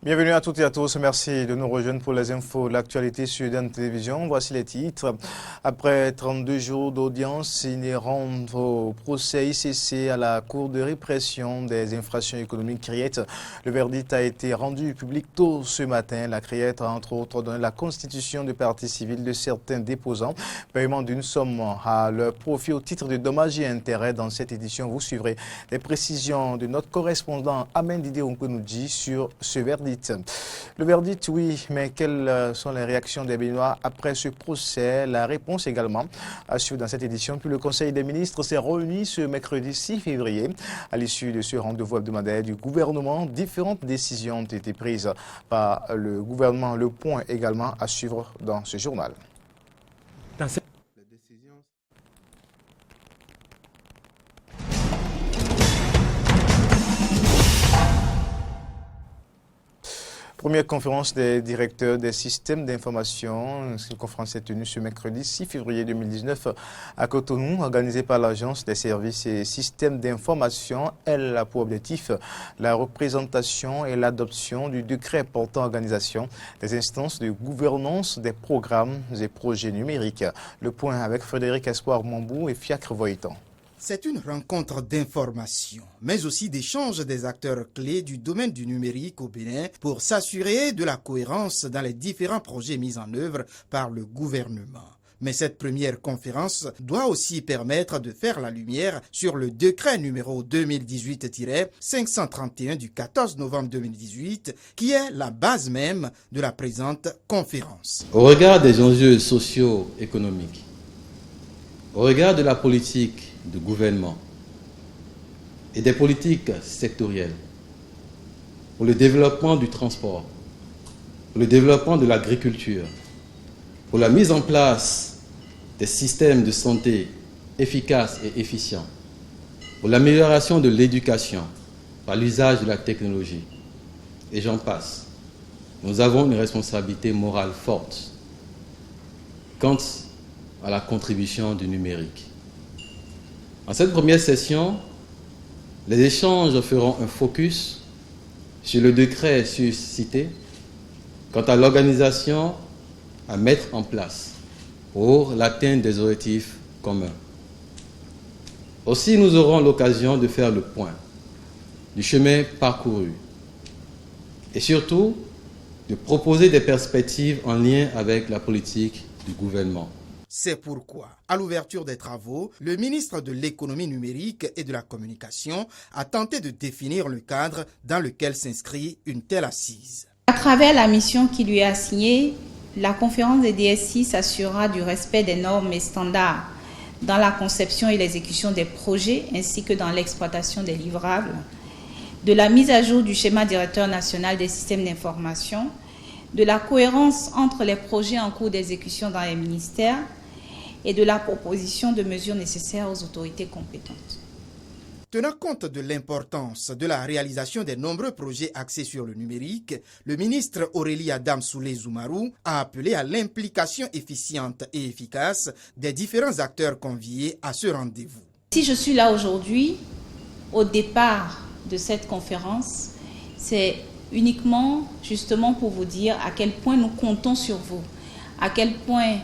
Bienvenue à toutes et à tous. Merci de nous rejoindre pour les infos de l'actualité sur Sudan Télévision. Voici les titres. Après 32 jours d'audience inhérente au procès ICC à la Cour de répression des infractions économiques CRIET, le verdict a été rendu public tôt ce matin. La CRIET a entre autres donné la constitution de partie civile de certains déposants, paiement d'une somme à leur profit au titre de dommages et intérêts. Dans cette édition, vous suivrez les précisions de notre correspondant Amen Didé Onkonoudji sur ce verdict. Le verdict, oui, mais quelles sont les réactions des Béninois après ce procès? La réponse également à suivre dans cette édition. Puis le Conseil des ministres s'est réuni ce mercredi 6 février. À l'issue de ce rendez-vous hebdomadaire du gouvernement, différentes décisions ont été prises par le gouvernement. Le point également à suivre dans ce journal. Première conférence des directeurs des systèmes d'information. Cette conférence est tenue ce mercredi 6 février 2019 à Cotonou, organisée par l'Agence des services et systèmes d'information. Elle a pour objectif la représentation et l'adoption du décret portant organisation des instances de gouvernance des programmes et projets numériques. Le point avec Frédéric Espoir Mambou et Fiacre Voitan. C'est une rencontre d'information, mais aussi d'échange des acteurs clés du domaine du numérique au Bénin pour s'assurer de la cohérence dans les différents projets mis en œuvre par le gouvernement. Mais cette première conférence doit aussi permettre de faire la lumière sur le décret numéro 2018-531 du 14 novembre 2018, qui est la base même de la présente conférence. Au regard des enjeux socio-économiques, au regard de la politique de gouvernement et des politiques sectorielles pour le développement du transport, pour le développement de l'agriculture, pour la mise en place des systèmes de santé efficaces et efficients, pour l'amélioration de l'éducation par l'usage de la technologie, et j'en passe. Nous avons une responsabilité morale forte quant à la contribution du numérique. En cette première session, les échanges feront un focus sur le décret suscité quant à l'organisation à mettre en place pour l'atteinte des objectifs communs. Aussi, nous aurons l'occasion de faire le point du chemin parcouru et surtout de proposer des perspectives en lien avec la politique du gouvernement. C'est pourquoi, à l'ouverture des travaux, le ministre de l'économie numérique et de la communication a tenté de définir le cadre dans lequel s'inscrit une telle assise. À travers la mission qui lui est assignée, la conférence des DSI s'assurera du respect des normes et standards dans la conception et l'exécution des projets ainsi que dans l'exploitation des livrables, de la mise à jour du schéma directeur national des systèmes d'information, de la cohérence entre les projets en cours d'exécution dans les ministères, et de la proposition de mesures nécessaires aux autorités compétentes. Tenant compte de l'importance de la réalisation des nombreux projets axés sur le numérique, le ministre Aurélie Adam Soulé Zoumarou a appelé à l'implication efficiente et efficace des différents acteurs conviés à ce rendez-vous. Si je suis là aujourd'hui, au départ de cette conférence, c'est uniquement justement pour vous dire à quel point nous comptons sur vous, à quel point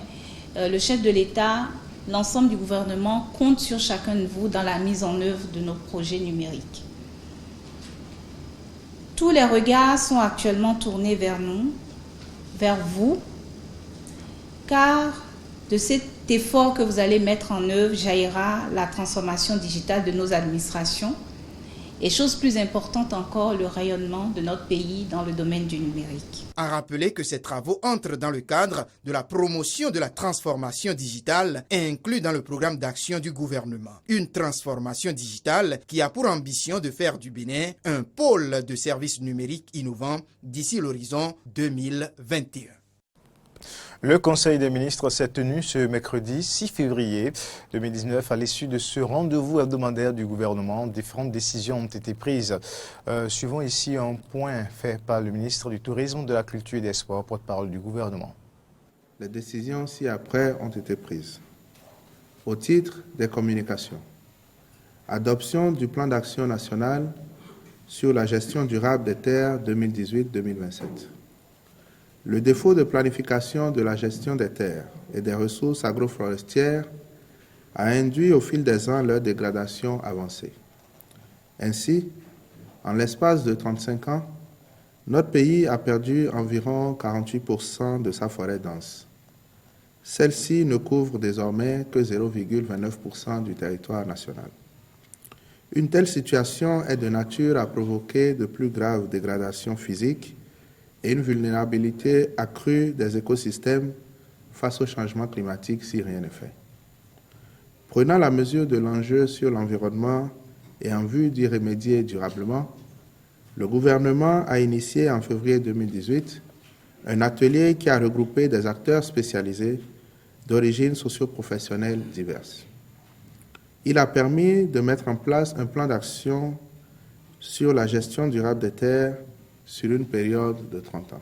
le chef de l'État, l'ensemble du gouvernement compte sur chacun de vous dans la mise en œuvre de nos projets numériques. Tous les regards sont actuellement tournés vers nous, vers vous, car de cet effort que vous allez mettre en œuvre jaillira la transformation digitale de nos administrations et, chose plus importante encore, le rayonnement de notre pays dans le domaine du numérique. A rappelé que ces travaux entrent dans le cadre de la promotion de la transformation digitale inclus dans le programme d'action du gouvernement. Une transformation digitale qui a pour ambition de faire du Bénin un pôle de services numériques innovants d'ici l'horizon 2021. Le Conseil des ministres s'est tenu ce mercredi 6 février 2019. À l'issue de ce rendez-vous hebdomadaire du gouvernement, différentes décisions ont été prises. Suivons ici un point fait par le ministre du Tourisme, de la Culture et des Sports, porte-parole du gouvernement. Les décisions ci-après ont été prises. Au titre des communications, adoption du plan d'action national sur la gestion durable des terres 2018-2027. Le défaut de planification de la gestion des terres et des ressources agroforestières a induit au fil des ans leur dégradation avancée. Ainsi, en l'espace de 35 ans, notre pays a perdu environ 48% de sa forêt dense. Celle-ci ne couvre désormais que 0,29% du territoire national. Une telle situation est de nature à provoquer de plus graves dégradations physiques et une vulnérabilité accrue des écosystèmes face au changement climatique si rien n'est fait. Prenant la mesure de l'enjeu sur l'environnement et en vue d'y remédier durablement, le gouvernement a initié en février 2018 un atelier qui a regroupé des acteurs spécialisés d'origines socio-professionnelles diverses. Il a permis de mettre en place un plan d'action sur la gestion durable des terres sur une période de 30 ans.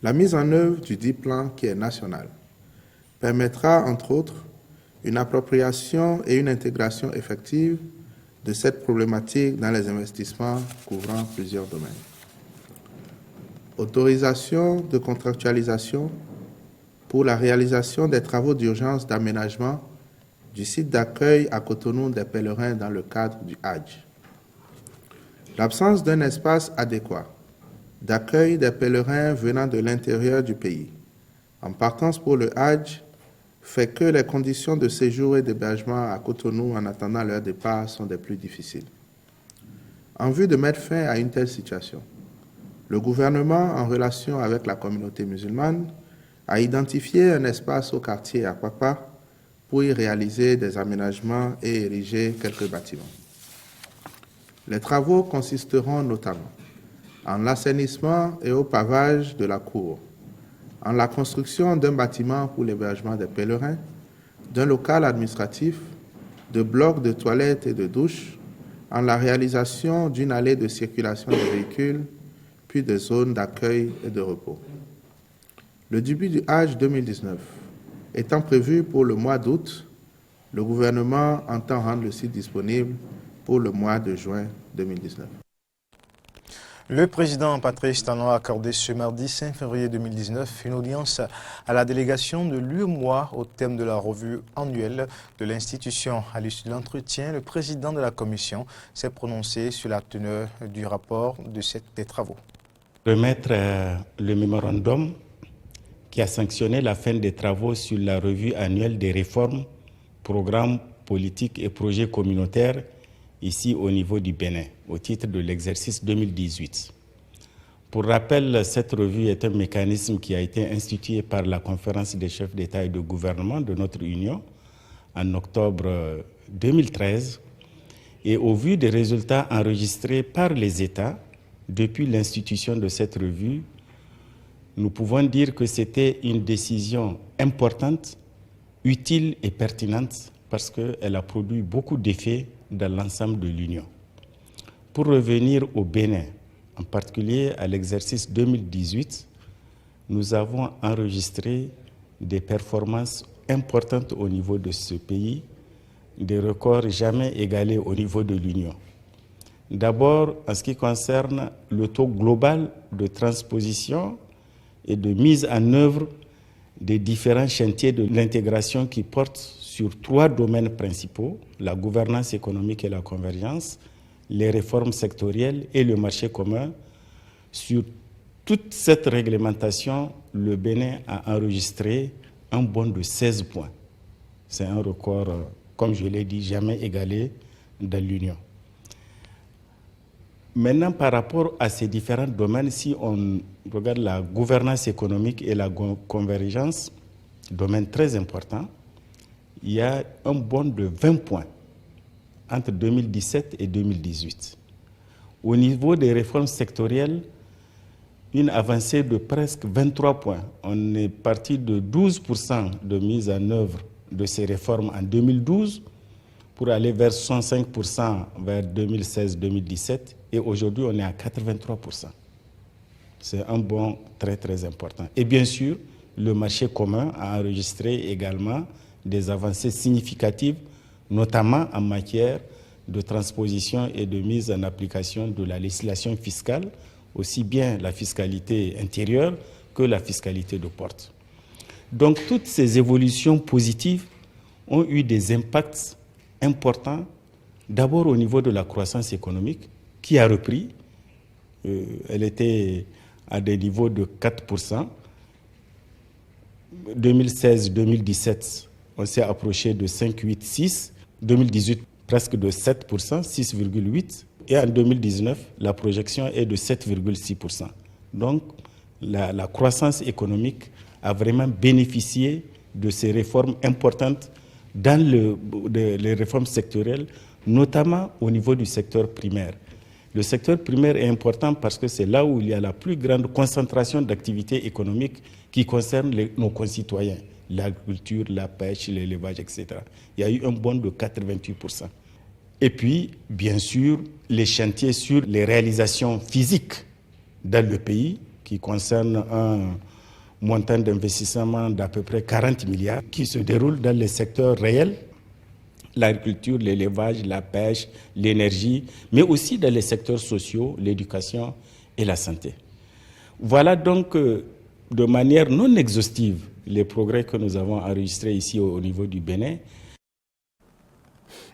La mise en œuvre du dit plan, qui est national, permettra, entre autres, une appropriation et une intégration effective de cette problématique dans les investissements couvrant plusieurs domaines. Autorisation de contractualisation pour la réalisation des travaux d'urgence d'aménagement du site d'accueil à Cotonou des pèlerins dans le cadre du Hajj. L'absence d'un espace adéquat d'accueil des pèlerins venant de l'intérieur du pays, en partance pour le Hajj, fait que les conditions de séjour et d'hébergement à Cotonou en attendant leur départ sont des plus difficiles. En vue de mettre fin à une telle situation, le gouvernement, en relation avec la communauté musulmane, a identifié un espace au quartier Akwakwa pour y réaliser des aménagements et ériger quelques bâtiments. Les travaux consisteront notamment en l'assainissement et au pavage de la cour, en la construction d'un bâtiment pour l'hébergement des pèlerins, d'un local administratif, de blocs de toilettes et de douches, en la réalisation d'une allée de circulation des véhicules, puis de zones d'accueil et de repos. Le début du Hajj 2019 étant prévu pour le mois d'août, le gouvernement entend rendre le site disponible pour le mois de juin 2019. Le président Patrice Talon a accordé ce mardi 5 février 2019 une audience à la délégation de l'UEMOA au thème de la revue annuelle de l'institution. À l'issue de l'entretien, le président de la commission s'est prononcé sur la teneur du rapport des travaux. Remettre le mémorandum qui a sanctionné la fin des travaux sur la revue annuelle des réformes, programmes, politiques et projets communautaires ici au niveau du Bénin, au titre de l'exercice 2018. Pour rappel, cette revue est un mécanisme qui a été institué par la conférence des chefs d'État et de gouvernement de notre Union en octobre 2013. Et au vu des résultats enregistrés par les États depuis l'institution de cette revue, nous pouvons dire que c'était une décision importante, utile et pertinente parce qu'elle a produit beaucoup d'effets dans l'ensemble de l'Union. Pour revenir au Bénin, en particulier à l'exercice 2018, nous avons enregistré des performances importantes au niveau de ce pays, des records jamais égalés au niveau de l'Union. D'abord, en ce qui concerne le taux global de transposition et de mise en œuvre des différents chantiers de l'intégration qui portent sur 3 domaines principaux, la gouvernance économique et la convergence, les réformes sectorielles et le marché commun. Sur toute cette réglementation, le Bénin a enregistré un bond de 16 points. C'est un record, comme je l'ai dit, jamais égalé dans l'Union. Maintenant, par rapport à ces différents domaines, si on regarde la gouvernance économique et la convergence, domaine très important, il y a un bond de 20 points entre 2017 et 2018. Au niveau des réformes sectorielles, une avancée de presque 23 points. On est parti de 12% de mise en œuvre de ces réformes en 2012 pour aller vers 65% vers 2016-2017 et aujourd'hui on est à 83%. C'est un bond très très important. Et bien sûr, le marché commun a enregistré également des avancées significatives, notamment en matière de transposition et de mise en application de la législation fiscale, aussi bien la fiscalité intérieure que la fiscalité de porte. Donc toutes ces évolutions positives ont eu des impacts importants, d'abord au niveau de la croissance économique, qui a repris. Elle était à des niveaux de 4%. 2016-2017, on s'est approché de 5,8-6. 2018, presque de 7%, 6,8%. Et en 2019, la projection est de 7,6%. Donc, la croissance économique a vraiment bénéficié de ces réformes importantes dans les réformes sectorielles, notamment au niveau du secteur primaire. Le secteur primaire est important parce que c'est là où il y a la plus grande concentration d'activités économiques qui concernent nos concitoyens, l'agriculture, la pêche, l'élevage, etc. Il y a eu un bond de 88%. Et puis, bien sûr, les chantiers sur les réalisations physiques dans le pays, qui concernent un montant d'investissement d'à peu près 40 milliards, qui se déroulent dans les secteurs réels, l'agriculture, l'élevage, la pêche, l'énergie, mais aussi dans les secteurs sociaux, l'éducation et la santé. Voilà donc de manière non exhaustive les progrès que nous avons enregistrés ici au niveau du Bénin.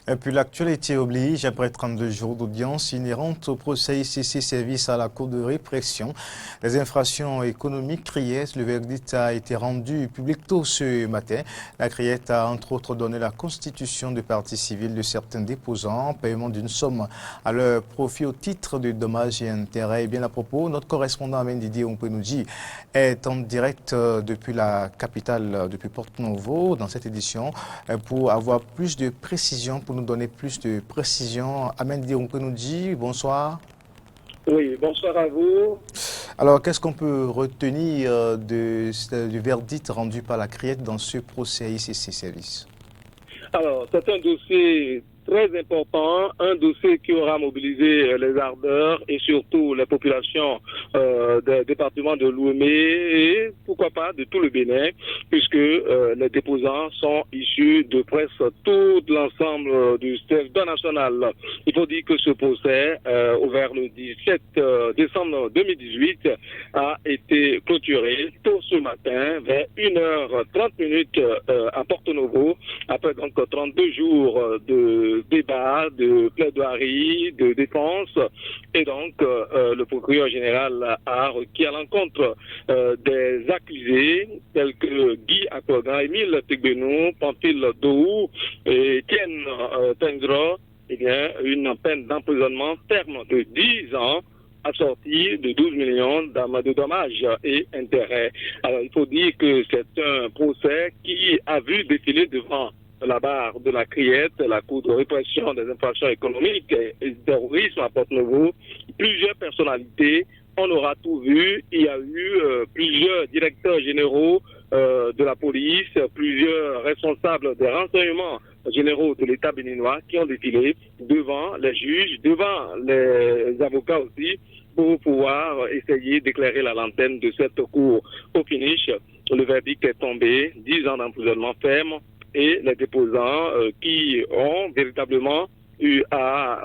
Et puis l'actualité oblige, après 32 jours d'audience inhérente au procès ICC Service à la Cour de répression des infractions économiques CRIET, le verdict a été rendu public tôt ce matin. La CRIET a entre autres donné la constitution de partie civile de certains déposants, paiement d'une somme à leur profit au titre de dommages et intérêts. Et bien à propos, notre correspondant Amen Didier Ompenoudji est en direct depuis la capitale, depuis Porto Novo, dans cette édition, pour avoir plus de précisions, pour nous donner plus de précisions. Amen Didier Ompenoudji, bonsoir. Oui, bonsoir à vous. Alors, qu'est-ce qu'on peut retenir du verdict rendu par la CRIET dans ce procès ICC Service? Alors, c'est un dossier très important, un dossier qui aura mobilisé les ardeurs et surtout les populations des départements de Lomé et pourquoi pas de tout le Bénin, puisque les déposants sont issus de presque tout l'ensemble du territoire national. Il faut dire que ce procès, ouvert le 17 décembre 2018, a été clôturé tôt ce matin, vers 1h30 à Porto Novo, après donc 32 jours de débat, de plaidoirie, de défense, et donc le procureur général a requis à l'encontre des accusés tels que Guy Akwaga, Émile Tegbenou, Pamphile Dohou et Etienne Tendro, eh bien, une peine d'emprisonnement ferme de 10 ans assortie de 12 millions de dommages et intérêts. Alors il faut dire que c'est un procès qui a vu défiler devant la barre de la CRIET, la Cour de répression des infractions économiques et du terrorisme à Porto Novo, plusieurs personnalités. On aura tout vu. Il y a eu plusieurs directeurs généraux de la police, plusieurs responsables des renseignements généraux de l'État béninois qui ont défilé devant les juges, devant les avocats aussi, pour pouvoir essayer d'éclairer la lanterne de cette cour. Au finish, le verdict est tombé, 10 ans d'emprisonnement ferme, et les déposants qui ont véritablement eu à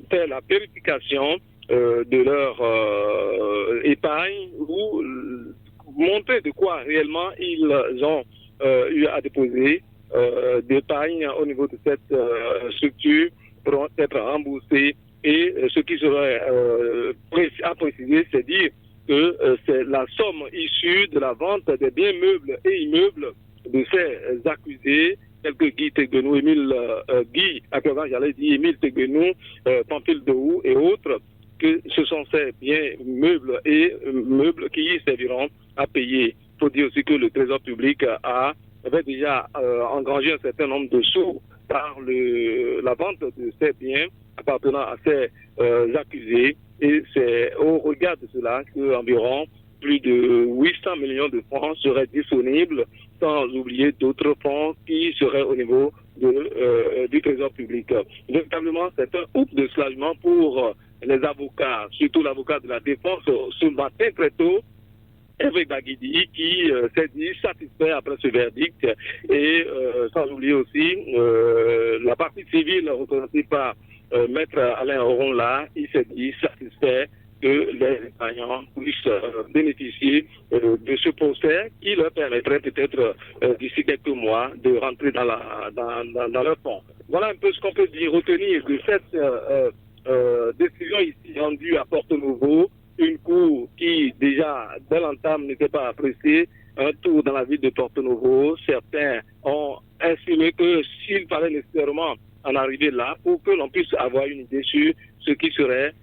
faire la vérification de leur épargne ou montrer de quoi réellement ils ont eu à déposer d'épargne au niveau de cette structure pourront être remboursés. Et ce qui serait à préciser, c'est dire que c'est la somme issue de la vente des biens meubles et immeubles de ces accusés, tels que Guy Tegbenou, Émile Tegbenou, Pamphile Dohou et autres, que ce sont ces biens meubles et meubles qui serviront à payer. Il faut dire aussi que le Trésor public avait déjà engrangé un certain nombre de sous par la vente de ces biens appartenant à ces accusés. Et c'est au regard de cela qu'environ plus de 800 millions de francs seraient disponibles, sans oublier d'autres fonds qui seraient au niveau du Trésor public. Véritablement, c'est un oup de soulagement pour les avocats, surtout l'avocat de la défense ce matin très tôt, Hervé Baguidi, qui s'est dit satisfait après ce verdict, et sans oublier aussi la partie civile représentée par Maître Alain Oronla, il s'est dit satisfait que les épargnants puissent bénéficier de ce procès qui leur permettrait peut-être d'ici quelques mois de rentrer dans leur fonds. Voilà un peu ce qu'on peut dire, retenir de cette décision ici rendue à Porto-Novo, une cour qui déjà dès l'entame n'était pas appréciée. Un tour dans la ville de Porto-Novo, certains ont estimé que s'il fallait nécessairement en arriver là pour que l'on puisse avoir une idée sur ce qui serait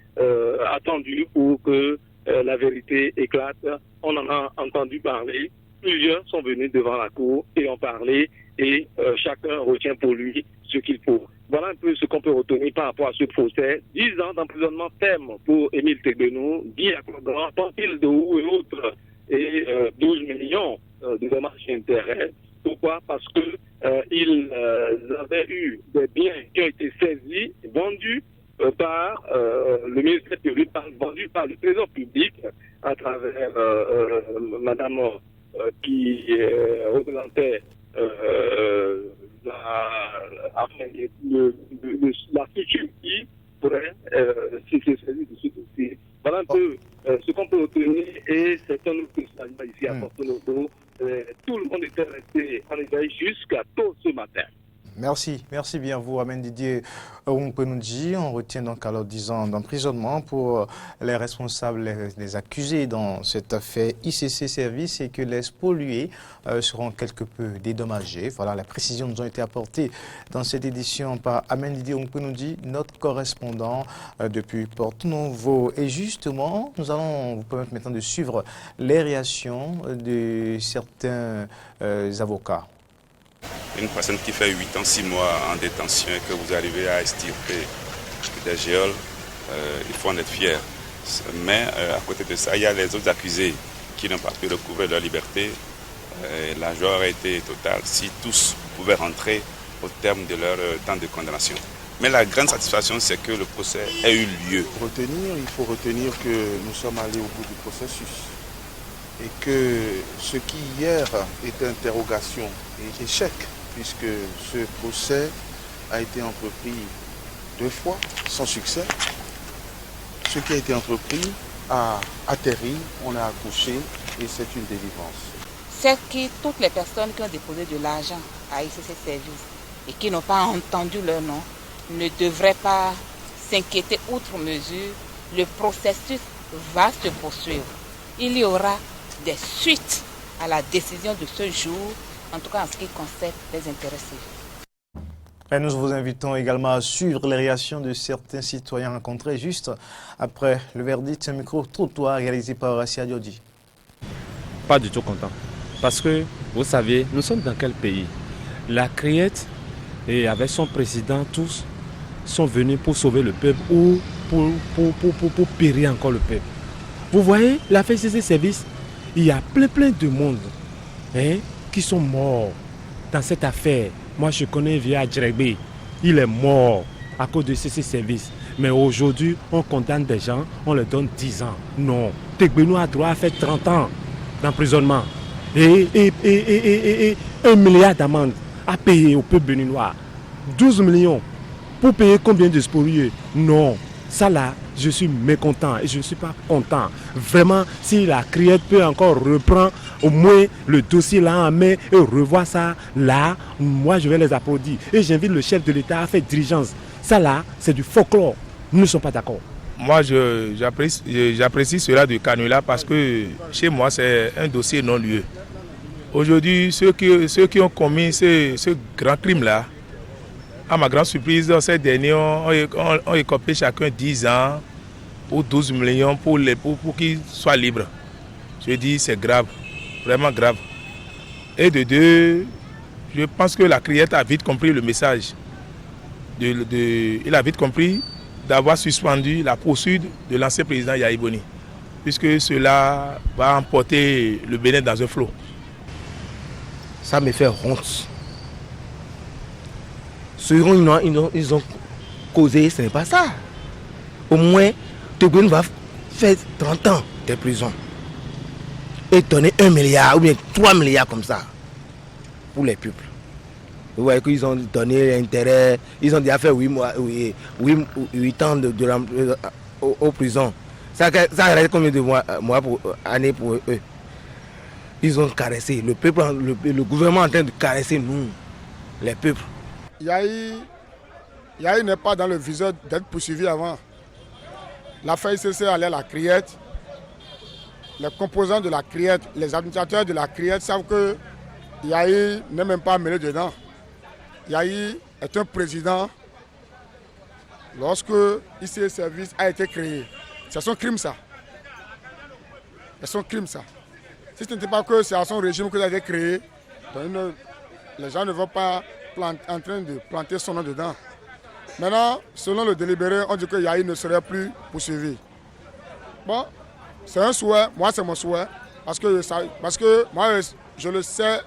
attendu pour que la vérité éclate. On en a entendu parler, plusieurs sont venus devant la cour et ont parlé, et chacun retient pour lui ce qu'il faut. Voilà un peu ce qu'on peut retenir par rapport à ce procès. 10 ans d'emprisonnement ferme pour Émile Tegbenou, Guy Akogran, Pampil de Hou et autres, et 12 millions de dommages et intérêts. Pourquoi? Parce que ils avaient eu des biens qui ont été saisis, vendus par le ministère public, vendu par le Trésor public à travers Madame qui représentait la structure qui pourrait se saisir de ce dossier. Voilà un peu ce qu'on peut retenir, et c'est un autre statement ici à Porto-Novo. Tout le monde était resté en éveil jusqu'à tôt ce matin. Merci bien vous, Amen Didier. On peut nous dire, on retient donc alors 10 ans d'emprisonnement pour les responsables, les accusés dans cette affaire ICC Service, et que les spoliés seront quelque peu dédommagés. Voilà, les précisions nous ont été apportées dans cette édition par Amen Didier, on peut nous dire, notre correspondant depuis Porto-Novo. Et justement, nous allons vous permettre maintenant de suivre les réactions de certains avocats. Une personne qui fait 8 ans, 6 mois en détention et que vous arrivez à extirper des geôles, il faut en être fier. Mais à côté de ça, il y a les autres accusés qui n'ont pas pu recouvrer leur liberté. La joie aurait été totale si tous pouvaient rentrer au terme de leur temps de condamnation. Mais la grande satisfaction, c'est que le procès ait eu lieu. Il faut retenir que nous sommes allés au bout du processus. Et que ce qui hier était interrogation et échec, puisque ce procès a été entrepris 2 fois sans succès. Ce qui a été entrepris a atterri, on a accouché, et c'est une délivrance. C'est que toutes les personnes qui ont déposé de l'argent à ICC Service et qui n'ont pas entendu leur nom ne devraient pas s'inquiéter outre mesure. Le processus va se poursuivre. Il y aura des suites à la décision de ce jour, en tout cas en ce qui concerne les intéressés. Et nous vous invitons également à suivre les réactions de certains citoyens rencontrés juste après le verdict. Un micro-trottoir réalisé par Rassia Diodi. Pas du tout content. Parce que, vous savez, nous sommes dans quel pays? La CRIET, et avec son président, tous sont venus pour sauver le peuple ou pour périr encore le peuple. Vous voyez, l'affaire ICC Service, il y a plein de monde qui sont morts dans cette affaire. Moi, je connais Via Djerebé. Il est mort à cause de ICC Service. Mais aujourd'hui, on condamne des gens, on leur donne 10 ans. Non. Tegbenou a droit à faire 30 ans d'emprisonnement. Et 1 milliard d'amende à payer au peuple béninois. 12 millions. Pour payer combien de spoliés? Non. Ça là, je suis mécontent et je ne suis pas content. Vraiment, si la CRIET peut encore reprendre au moins le dossier là en main et revoir ça là, moi je vais les applaudir. Et j'invite le chef de l'État à faire diligence. Ça là, c'est du folklore. Nous ne sommes pas d'accord. Moi, j'apprécie cela de Canula parce que chez moi, c'est un dossier non-lieu. Aujourd'hui, ceux qui ont commis ce grand crime-là, à ma grande surprise, ces derniers ont écopé chacun 10 ans ou 12 millions pour qu'ils soient libres. Je dis c'est grave, vraiment grave. Et de deux, je pense que la CRIET a vite compris le message. Il a vite compris d'avoir suspendu la poursuite de l'ancien président Yahya Boni, puisque cela va emporter le Bénin dans un flot. Ça me fait honte. Ce qu'ils ont causé, ce n'est pas ça. Au moins, Tegbenou va faire 30 ans de prison. et donner 1 milliard ou bien 3 milliards comme ça pour les peuples. Vous voyez qu'ils ont donné l'intérêt, ils ont déjà fait 8 ans aux prisons. Ça reste combien de mois pour années pour eux? Ils ont caressé, le peuple, le gouvernement est en train de caresser nous, les peuples. Yahi n'est pas dans le viseur d'être poursuivi avant. L'affaire ICC allait à la criette. Les composants de la criette, les administrateurs de la criette savent que Yahi n'est même pas mêlé dedans. Yahi est un président lorsque ICC Service a été créé. C'est son crime ça. C'est son crime ça. Si ce n'était pas que c'est à son régime que ça a été créé, donc les gens ne vont pas en train de planter son nom dedans. Maintenant, selon le délibéré, on dit que Yahi ne serait plus poursuivi. Bon, c'est un souhait, moi c'est mon souhait, parce que moi je le sais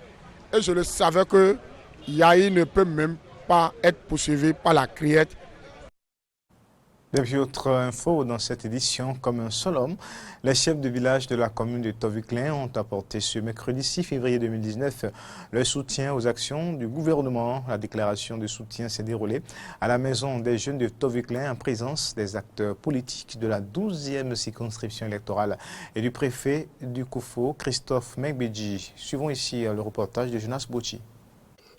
et je le savais que Yahi ne peut même pas être poursuivi par la criette. Depuis autre info dans cette édition, comme un seul homme, les chefs de village de la commune de Toviklen ont apporté ce mercredi 6 février 2019 leur soutien aux actions du gouvernement. La déclaration de soutien s'est déroulée à la maison des jeunes de Toviklen en présence des acteurs politiques de la 12e circonscription électorale et du préfet du Koufo, Christophe Megbedji. Suivons ici le reportage de Jonas Bouchi.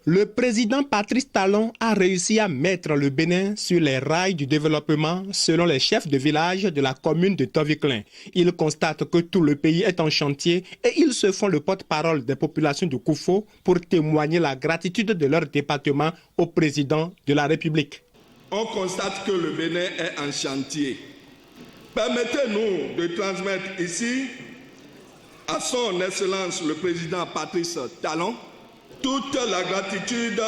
Le président Patrice Talon a réussi à mettre le Bénin sur les rails du développement selon les chefs de village de la commune de Toviklen. Ils constatent que tout le pays est en chantier et ils se font le porte-parole des populations du Koufo pour témoigner la gratitude de leur département au président de la République. On constate que le Bénin est en chantier. Permettez-nous de transmettre ici à son Excellence le président Patrice Talon toute la gratitude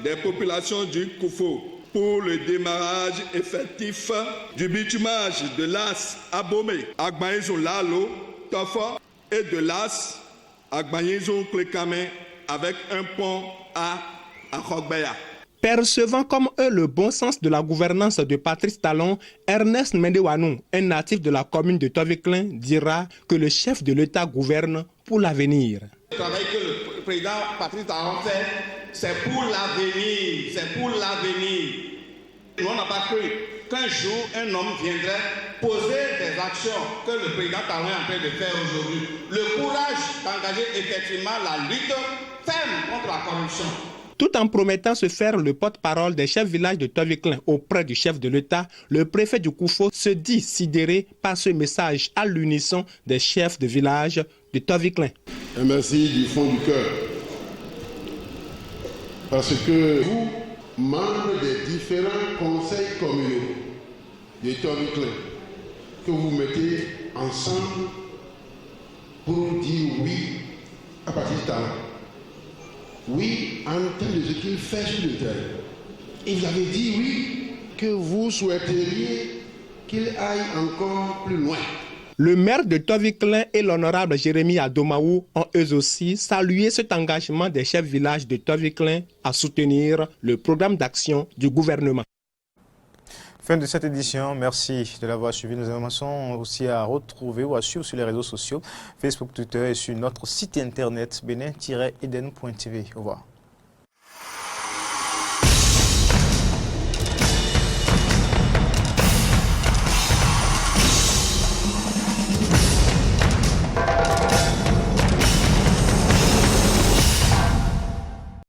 des populations du Koufo pour le démarrage effectif du bitumage de l'As Abomey, Agbaïzou Lalo, Tofa et de l'As Agbaïzou Klekame avec un pont à Akhogbeya. Percevant comme eux le bon sens de la gouvernance de Patrice Talon, Ernest Mendewanou, un natif de la commune de Toviklen, dira que le chef de l'État gouverne pour l'avenir. Le travail que le président Patrice Talon fait, c'est pour l'avenir, c'est pour l'avenir. On n'a pas cru qu'un jour un homme viendrait poser des actions que le président Talon est en train de faire aujourd'hui. Le courage d'engager effectivement la lutte ferme contre la corruption. Tout en promettant se faire le porte-parole des chefs villages de Toviklen auprès du chef de l'État, le préfet du Koufo se dit sidéré par ce message à l'unisson des chefs de village de Toviklen. Un merci du fond du cœur, parce que vous, membres des différents conseils communaux de Toviklen, que vous mettez ensemble pour dire oui à Patrice Talon. Oui, en termes de ce qu'il fait sur le terrain. Et vous avez dit oui, que vous souhaiteriez qu'il aille encore plus loin. Le maire de Toviklen et l'honorable Jérémy Adomaou ont eux aussi salué cet engagement des chefs villages de Toviklen à soutenir le programme d'action du gouvernement. Fin de cette édition, merci de l'avoir suivi. Nous informations aussi à retrouver ou à suivre sur les réseaux sociaux, Facebook, Twitter et sur notre site internet benin-eden.tv. Au revoir.